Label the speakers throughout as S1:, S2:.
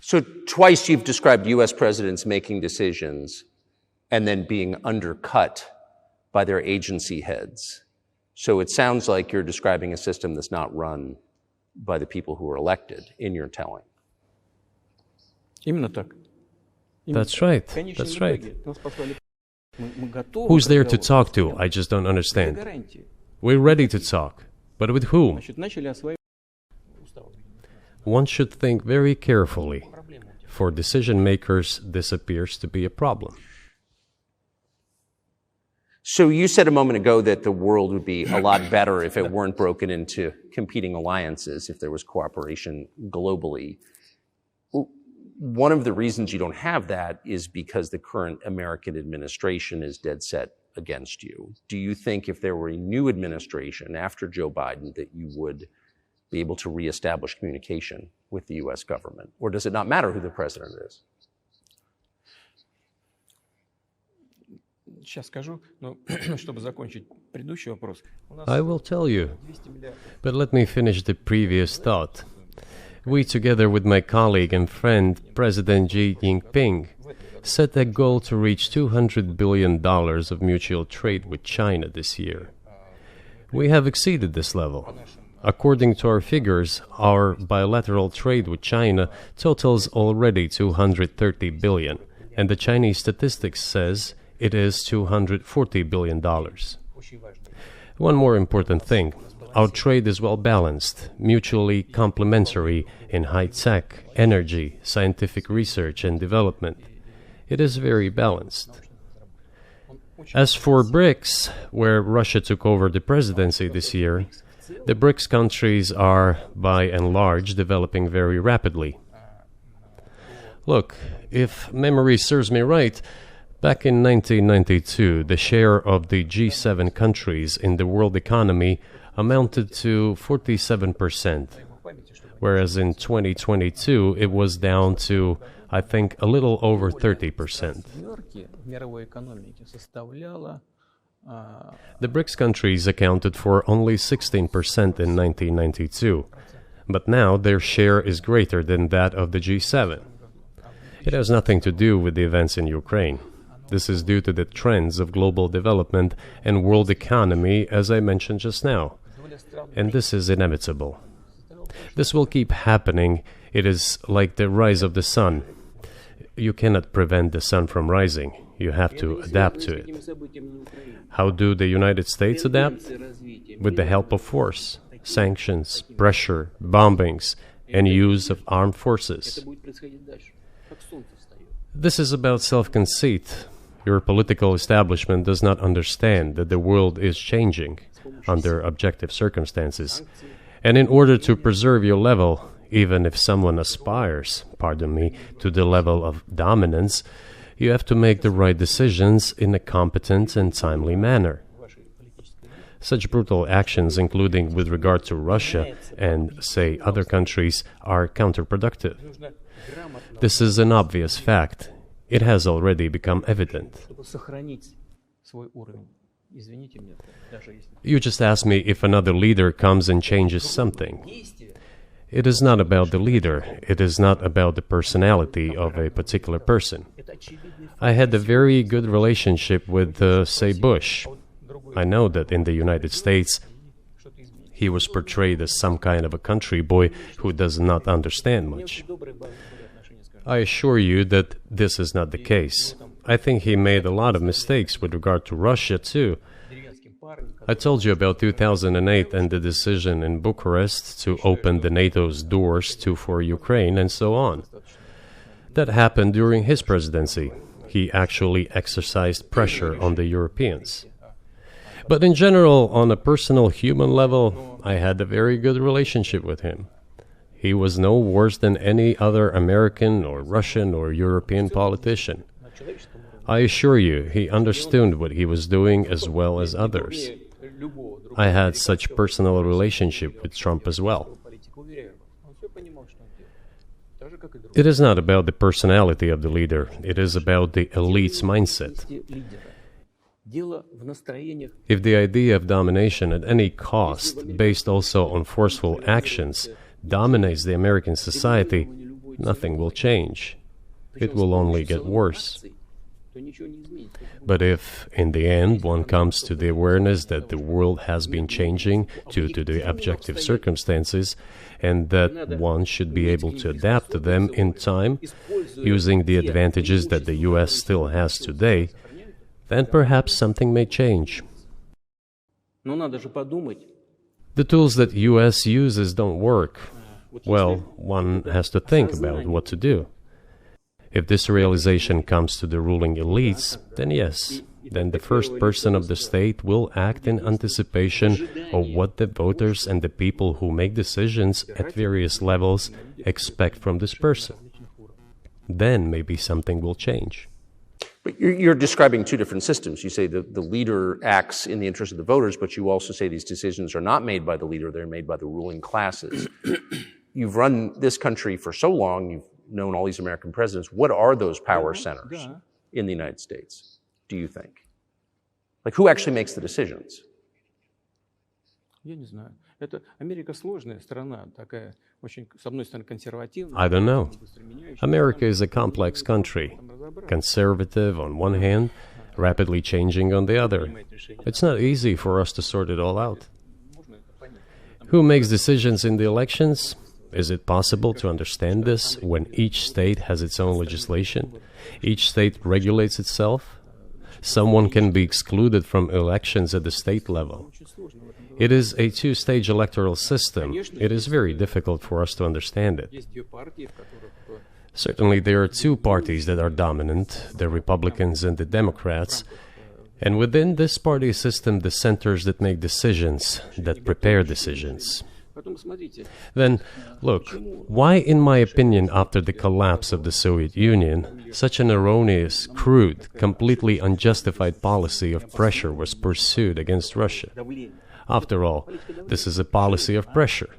S1: So twice you've described U.S. presidents making decisions and then being undercut by their agency heads. So it sounds like you're describing a system that's not run by the people who were elected in your telling.
S2: That's right. That's right. Who's there to talk to? I just don't understand. We're ready to talk, but with whom? One should think very carefully. For decision makers, this appears to be a problem.
S1: So you said a moment ago that the world would be a lot better if it weren't broken into competing alliances, if there was cooperation globally. One of the reasons you don't have that is because the current American administration is dead set against you. Do you think if there were a new administration after Joe Biden that you would be able to reestablish communication with the U.S. government? Or does it not matter who the president is?
S2: I will tell you, but let me finish the previous thought. We, together with my colleague and friend, President Xi Jinping, set a goal to reach $200 billion of mutual trade with China this year. We have exceeded this level. According to our figures, our bilateral trade with China totals already $230 billion, and the Chinese statistics says it is $240 billion. One more important thing. Our trade is well balanced, mutually complementary in high-tech, energy, scientific research and development. It is very balanced. As for BRICS, where Russia took over the presidency this year, the BRICS countries are, by and large, developing very rapidly. Look, if memory serves me right, back in 1992, the share of the G7 countries in the world economy amounted to 47%, whereas in 2022 it was down to, I think, a little over 30%. The BRICS countries accounted for only 16% in 1992, but now their share is greater than that of the G7. It has nothing to do with the events in Ukraine. This is due to the trends of global development and world economy, as I mentioned just now. And this is inevitable. This will keep happening. It is like the rise of the sun. You cannot prevent the sun from rising. You have to adapt to it. How do the United States adapt? With the help of force, sanctions, pressure, bombings, and use of armed forces. This is about self-conceit. Your political establishment does not understand that the world is changing under objective circumstances. And in order to preserve your level, even if someone aspires, to the level of dominance, you have to make the right decisions in a competent and timely manner. Such brutal actions, including with regard to Russia and, say, other countries, are counterproductive. This is an obvious fact. It has already become evident. You just asked me if another leader comes and changes something. It is not about the leader. It is not about the personality of a particular person. I had a very good relationship with, say, Bush. I know that in the United States, he was portrayed as some kind of a country boy who does not understand much. I assure you that this is not the case. I think he made a lot of mistakes with regard to Russia, too. I told you about 2008 and the decision in Bucharest to open the NATO's doors for Ukraine and so on. That happened during his presidency. He actually exercised pressure on the Europeans. But in general, on a personal human level, I had a very good relationship with him. He was no worse than any other American or Russian or European politician. I assure you, he understood what he was doing as well as others. I had such personal relationship with Trump as well. It is not about the personality of the leader. It is about the elite's mindset. If the idea of domination at any cost, based also on forceful actions, dominates the American society, nothing will change. It will only get worse. But if, in the end, one comes to the awareness that the world has been changing due to the objective circumstances, and that one should be able to adapt to them in time, using the advantages that the US still has today, then perhaps something may change. The tools that US uses don't work. Well, one has to think about what to do. If this realization comes to the ruling elites, then yes, then the first person of the state will act in anticipation of what the voters and the people who make decisions at various levels expect from this person. Then maybe something will change.
S1: But you're describing two different systems. You say the leader acts in the interest of the voters, but you also say these decisions are not made by the leader, they're made by the ruling classes. You've run this country for so long, you've known all these American presidents. What are those power centers in the United States, do you think? Like, who actually makes the decisions?
S2: I don't know. America is a complex country, conservative on one hand, rapidly changing on the other. It's not easy for us to sort it all out. Who makes decisions in the elections? Is it possible to understand this when each state has its own legislation? Each state regulates itself? Someone can be excluded from elections at the state level. It is a two-stage electoral system. It is very difficult for us to understand it. Certainly there are two parties that are dominant, the Republicans and the Democrats, and within this party system the centers that make decisions, that prepare decisions. Then, look, why, in my opinion, after the collapse of the Soviet Union, such an erroneous, crude, completely unjustified policy of pressure was pursued against Russia? After all, this is a policy of pressure.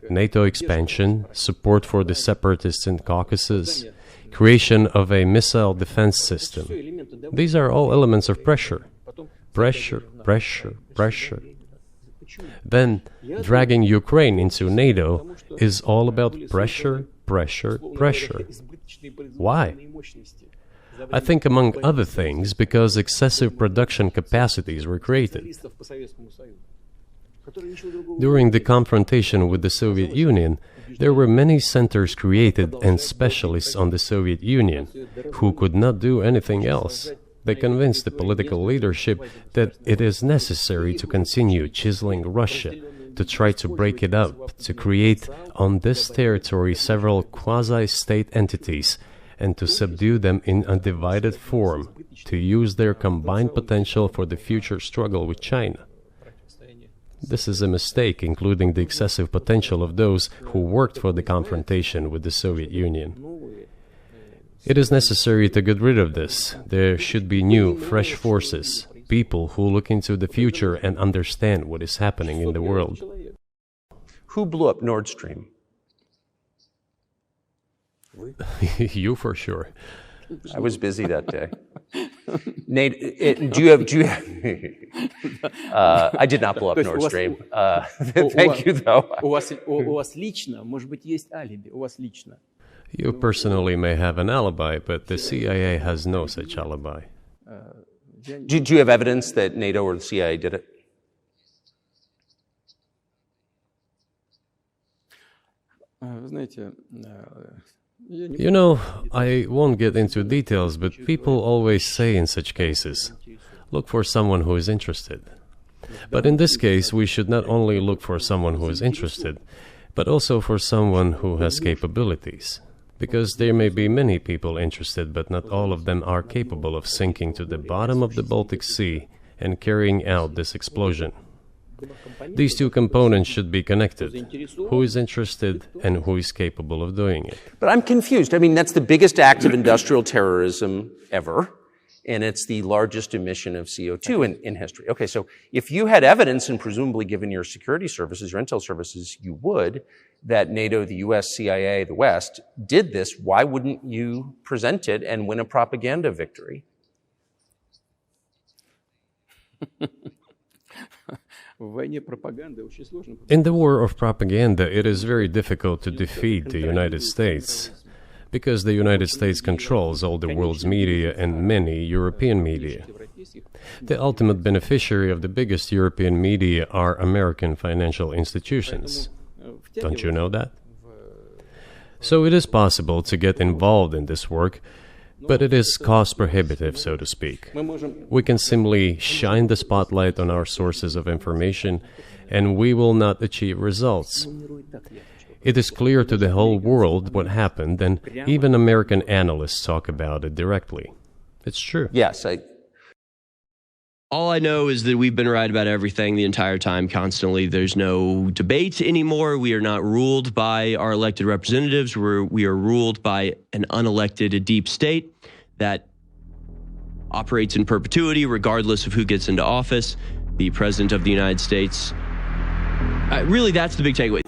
S2: NATO expansion, support for the separatists in Caucasus, creation of a missile defense system. These are all elements of pressure. Pressure, pressure, pressure. Then, dragging Ukraine into NATO is all about pressure, pressure, pressure. Why? I think, among other things, because excessive production capacities were created. During the confrontation with the Soviet Union, there were many centers created and specialists on the Soviet Union who could not do anything else. They convinced the political leadership that it is necessary to continue chiseling Russia, to try to break it up, to create on this territory several quasi-state entities, and to subdue them in a divided form, to use their combined potential for the future struggle with China. This is a mistake, including the excessive potential of those who worked for the confrontation with the Soviet Union. It is necessary to get rid of this. There should be new, fresh forces, people who look into the future and understand what is happening in the world.
S1: Who blew up Nord Stream?
S2: You for sure.
S1: I was busy that day. Nate, do you have I did not blow up Nord Stream. Thank you, though. You
S2: personally may have an alibi, but the CIA has no such alibi.
S1: Do you have evidence that NATO or the CIA did it?
S2: You know, I won't get into details, but people always say in such cases, look for someone who is interested. But in this case, we should not only look for someone who is interested, but also for someone who has capabilities. Because there may be many people interested, but not all of them are capable of sinking to the bottom of the Baltic Sea and carrying out this explosion. These two components should be connected. Who is interested and who is capable of doing it?
S1: But I'm confused. I mean, that's the biggest act of industrial terrorism ever, and it's the largest emission of CO2 in history. Okay, so if you had evidence, and presumably given your security services, your intel services, you would, that NATO, the US, CIA, the West, did this, why wouldn't you present it and win a propaganda victory?
S2: In the war of propaganda, it is very difficult to defeat the United States. because the United States controls all the world's media and many European media. The ultimate beneficiary of the biggest European media are American financial institutions. Don't you know that? So it is possible to get involved in this work, but it is cost prohibitive, so to speak. We can simply shine the spotlight on our sources of information, and we will not achieve results. It is clear to the whole world what happened, and even American analysts talk about it directly. It's true.
S1: Yes,
S3: all I know is that we've been right about everything the entire time, constantly. There's no debate anymore. We are not ruled by our elected representatives. We are ruled by an unelected deep state that operates in perpetuity, regardless of who gets into office. The President of the United States. Really, that's the big takeaway.